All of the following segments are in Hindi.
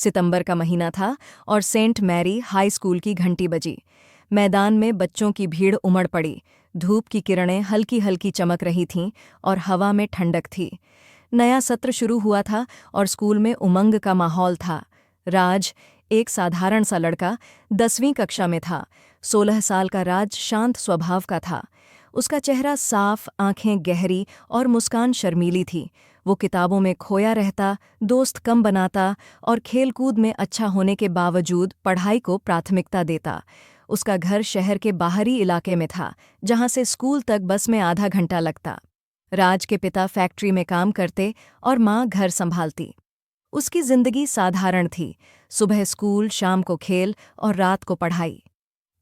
सितंबर का महीना था और सेंट मैरी हाई स्कूल की घंटी बजी। मैदान में बच्चों की भीड़ उमड़ पड़ी। धूप की किरणें हल्की हल्की चमक रही थीं और हवा में ठंडक थी। नया सत्र शुरू हुआ था और स्कूल में उमंग का माहौल था। राज, एक साधारण सा लड़का, 10वीं कक्षा में था। 16 साल का राज शांत स्वभाव का था। उसका चेहरा साफ, आंखें गहरी और मुस्कान शर्मीली थी। वो किताबों में खोया रहता, दोस्त कम बनाता और खेलकूद में अच्छा होने के बावजूद पढ़ाई को प्राथमिकता देता। उसका घर शहर के बाहरी इलाके में था, जहां से स्कूल तक बस में आधा घंटा लगता। राज के पिता फैक्ट्री में काम करते और माँ घर संभालती। उसकी जिंदगी साधारण थी। सुबह स्कूल, शाम को खेल और रात को पढ़ाई।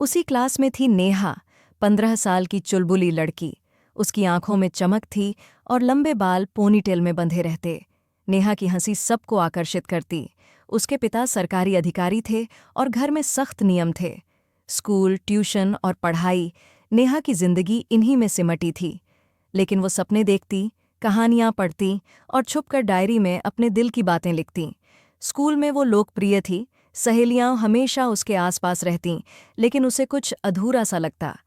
उसी क्लास में थी नेहा, 15 साल की चुलबुली लड़की। उसकी आंखों में चमक थी और लंबे बाल पोनीटेल में बंधे रहते। नेहा की हंसी सबको आकर्षित करती। उसके पिता सरकारी अधिकारी थे और घर में सख्त नियम थे। स्कूल, ट्यूशन और पढ़ाई, नेहा की जिंदगी इन्हीं में सिमटी थी। लेकिन वो सपने देखती, कहानियां पढ़ती और छुपकर डायरी में अपने दिल की बातें लिखती। स्कूल में वो लोकप्रिय थी, सहेलियां हमेशा उसके आसपास रहतीं, लेकिन उसे कुछ अधूरा सा लगता।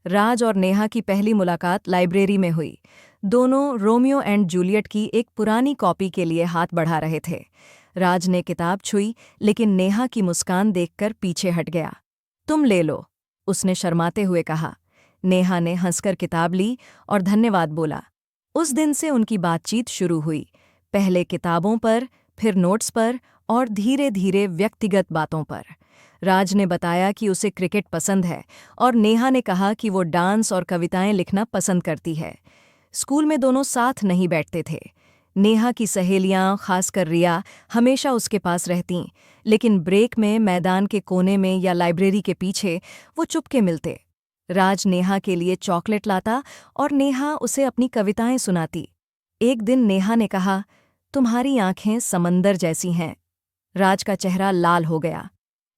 राज और नेहा की पहली मुलाकात लाइब्रेरी में हुई। दोनों रोमियो एंड जूलियट की एक पुरानी कॉपी के लिए हाथ बढ़ा रहे थे। राज ने किताब छुई, लेकिन नेहा की मुस्कान देखकर पीछे हट गया। तुम ले लो, उसने शर्माते हुए कहा। नेहा ने हंसकर किताब ली और धन्यवाद बोला। उस दिन से उनकी बातचीत शुरू हुई, पहले किताबों पर, फिर नोट्स पर और धीरे धीरे व्यक्तिगत बातों पर। राज ने बताया कि उसे क्रिकेट पसंद है और नेहा ने कहा कि वो डांस और कविताएं लिखना पसंद करती है। स्कूल में दोनों साथ नहीं बैठते थे। नेहा की सहेलियां, खासकर रिया, हमेशा उसके पास रहतीं, लेकिन ब्रेक में मैदान के कोने में या लाइब्रेरी के पीछे वो चुपके मिलते। राज नेहा के लिए चॉकलेट लाता और नेहा उसे अपनी कविताएं सुनाती। एक दिन नेहा ने कहा, तुम्हारी आंखें समंदर जैसी हैं। राज का चेहरा लाल हो गया।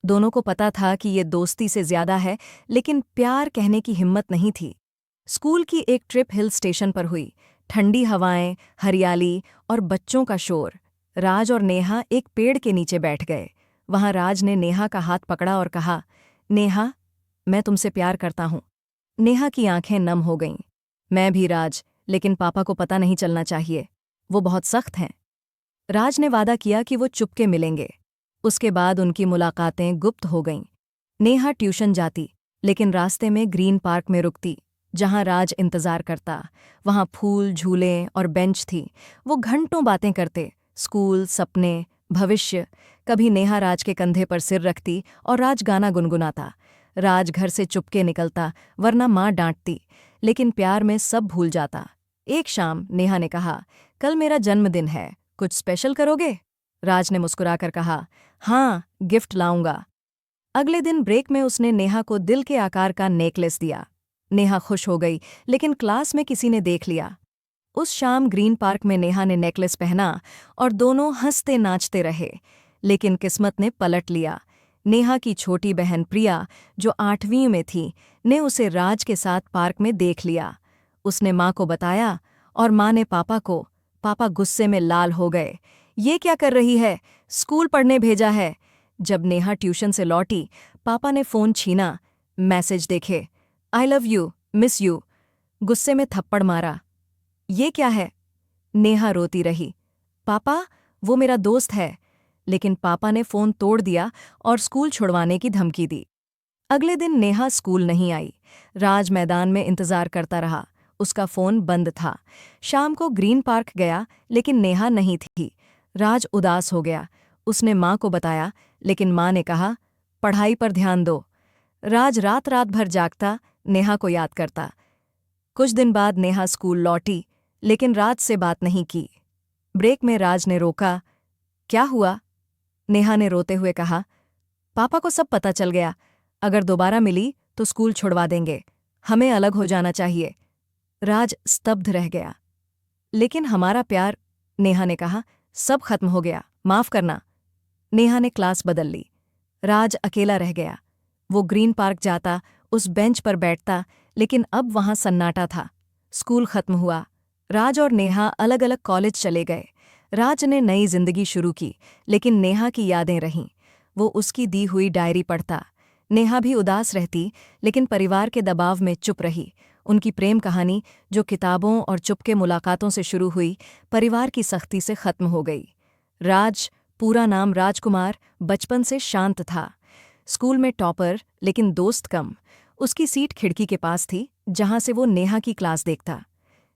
दोनों को पता था कि ये दोस्ती से ज्यादा है, लेकिन प्यार कहने की हिम्मत नहीं थी। स्कूल की एक ट्रिप हिल स्टेशन पर हुई। ठंडी हवाएं, हरियाली और बच्चों का शोर। राज और नेहा एक पेड़ के नीचे बैठ गए। वहां राज ने नेहा का हाथ पकड़ा और कहा, नेहा, मैं तुमसे प्यार करता हूं। नेहा की आंखें नम हो गईं। मैं भी राज, लेकिन पापा को पता नहीं चलना चाहिए, वो बहुत सख्त हैं। राज ने वादा किया कि वो चुपके मिलेंगे। उसके बाद उनकी मुलाकातें गुप्त हो गईं। नेहा ट्यूशन जाती, लेकिन रास्ते में ग्रीन पार्क में रुकती, जहां राज इंतजार करता। वहां फूल, झूले और बेंच थी। वो घंटों बातें करते, स्कूल, सपने, भविष्य। कभी नेहा राज के कंधे पर सिर रखती और राज गाना गुनगुनाता। राज घर से चुपके निकलता, वरना माँ डांटती, लेकिन प्यार में सब भूल जाता। एक शाम नेहा ने कहा, कल मेरा जन्मदिन है, कुछ स्पेशल करोगे? राज ने मुस्कुराकर कहा, हाँ, गिफ्ट लाऊंगा। अगले दिन ब्रेक में उसने नेहा को दिल के आकार का नेकलेस दिया। नेहा खुश हो गई, लेकिन क्लास में किसी ने देख लिया। उस शाम ग्रीन पार्क में नेहा ने नेकलेस पहना और दोनों हंसते नाचते रहे। लेकिन किस्मत ने पलट लिया। नेहा की छोटी बहन प्रिया, जो 8वीं में थी, ने उसे राज के साथ पार्क में देख लिया। उसने माँ को बताया और माँ ने पापा को। पापा गुस्से में लाल हो गए। ये क्या कर रही है? स्कूल पढ़ने भेजा है। जब नेहा ट्यूशन से लौटी, पापा ने फ़ोन छीना। मैसेज देखे, I love you, miss you. गुस्से में थप्पड़ मारा। ये क्या है? नेहा रोती रही। पापा, वो मेरा दोस्त है। लेकिन पापा ने फ़ोन तोड़ दिया और स्कूल छुड़वाने की धमकी दी। अगले दिन नेहा स्कूल नहीं आई। राज मैदान में इंतज़ार करता रहा। उसका फ़ोन बंद था। शाम को ग्रीन पार्क गया, लेकिन नेहा नहीं थी। राज उदास हो गया। उसने माँ को बताया, लेकिन माँ ने कहा, पढ़ाई पर ध्यान दो। राज रात रात भर जागता, नेहा को याद करता। कुछ दिन बाद नेहा स्कूल लौटी, लेकिन राज से बात नहीं की। ब्रेक में राज ने रोका, क्या हुआ? नेहा ने रोते हुए कहा, पापा को सब पता चल गया। अगर दोबारा मिली तो स्कूल छुड़वा देंगे। हमें अलग हो जाना चाहिए। राज स्तब्ध रह गया। लेकिन हमारा प्यार, नेहा ने कहा, सब खत्म हो गया, माफ करना। नेहा ने क्लास बदल ली। राज अकेला रह गया। वो ग्रीन पार्क जाता, उस बेंच पर बैठता, लेकिन अब वहां सन्नाटा था। स्कूल खत्म हुआ। राज और नेहा अलग अलग कॉलेज चले गए। राज ने नई जिंदगी शुरू की, लेकिन नेहा की यादें रहीं। वो उसकी दी हुई डायरी पढ़ता। नेहा भी उदास रहती, लेकिन परिवार के दबाव में चुप रही। उनकी प्रेम कहानी, जो किताबों और चुपके मुलाकातों से शुरू हुई, परिवार की सख्ती से खत्म हो गई। राज, पूरा नाम राजकुमार, बचपन से शांत था। स्कूल में टॉपर, लेकिन दोस्त कम। उसकी सीट खिड़की के पास थी, जहां से वो नेहा की क्लास देखता।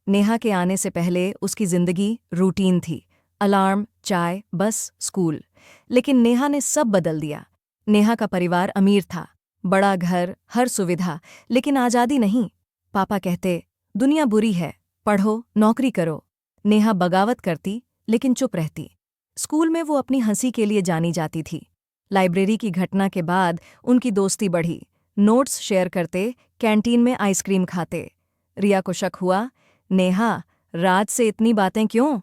नेहा के आने से पहले उसकी जिंदगी रूटीन थी। अलार्म, चाय, बस स्कूल। लेकिन नेहा ने सब बदल दिया। नेहा का परिवार अमीर था, बड़ा घर, हर सुविधा, लेकिन आज़ादी नहीं। पापा कहते, दुनिया बुरी है, पढ़ो, नौकरी करो। नेहा बगावत करती, लेकिन चुप रहती। स्कूल में वो अपनी हंसी के लिए जानी जाती थी। लाइब्रेरी की घटना के बाद उनकी दोस्ती बढ़ी। नोट्स शेयर करते, कैंटीन में आइसक्रीम खाते। रिया को शक हुआ, नेहा, राज से इतनी बातें क्यों?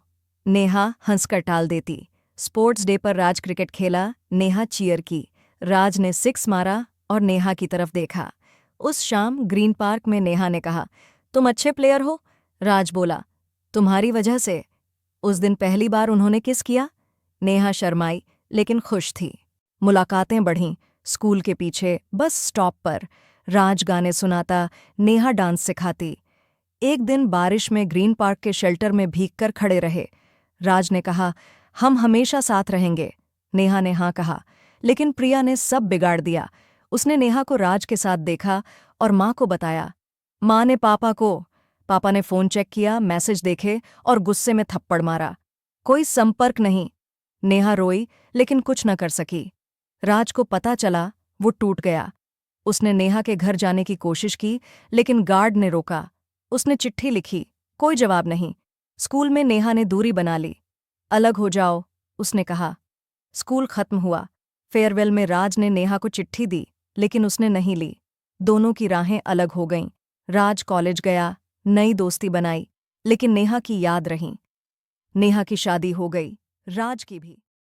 नेहा हंसकर टाल देती। स्पोर्ट्स डे पर राज क्रिकेट खेला, नेहा चीयर की। राज ने सिक्स मारा और नेहा की तरफ देखा। उस शाम ग्रीन पार्क में नेहा ने कहा, तुम अच्छे प्लेयर हो। राज बोला, तुम्हारी वजह से। उस दिन पहली बार उन्होंने किस किया। नेहा शर्माई, लेकिन खुश थी। मुलाकातें बढ़ीं, स्कूल के पीछे, बस स्टॉप पर। राज गाने सुनाता, नेहा डांस सिखाती। एक दिन बारिश में ग्रीन पार्क के शेल्टर में भीगकर खड़े रहे। राज ने कहा, हम हमेशा साथ रहेंगे। नेहा ने हाँ कहा, लेकिन प्रिया ने सब बिगाड़ दिया। उसने नेहा को राज के साथ देखा और माँ को बताया। माँ ने पापा ने फ़ोन चेक किया, मैसेज देखे और गुस्से में थप्पड़ मारा। कोई संपर्क नहीं। नेहा रोई, लेकिन कुछ न कर सकी। राज को पता चला, वो टूट गया। उसने नेहा के घर जाने की कोशिश की, लेकिन गार्ड ने रोका। उसने चिट्ठी लिखी, कोई जवाब नहीं। स्कूल में नेहा ने दूरी बना ली। अलग हो जाओ, उसने कहा। स्कूल खत्म हुआ। फेयरवेल में राज ने नेहा को चिट्ठी दी, लेकिन उसने नहीं ली। दोनों की राहें अलग हो गईं। राज कॉलेज गया, नई दोस्ती बनाई, लेकिन नेहा की याद रही। नेहा की शादी हो गई, राज की भी।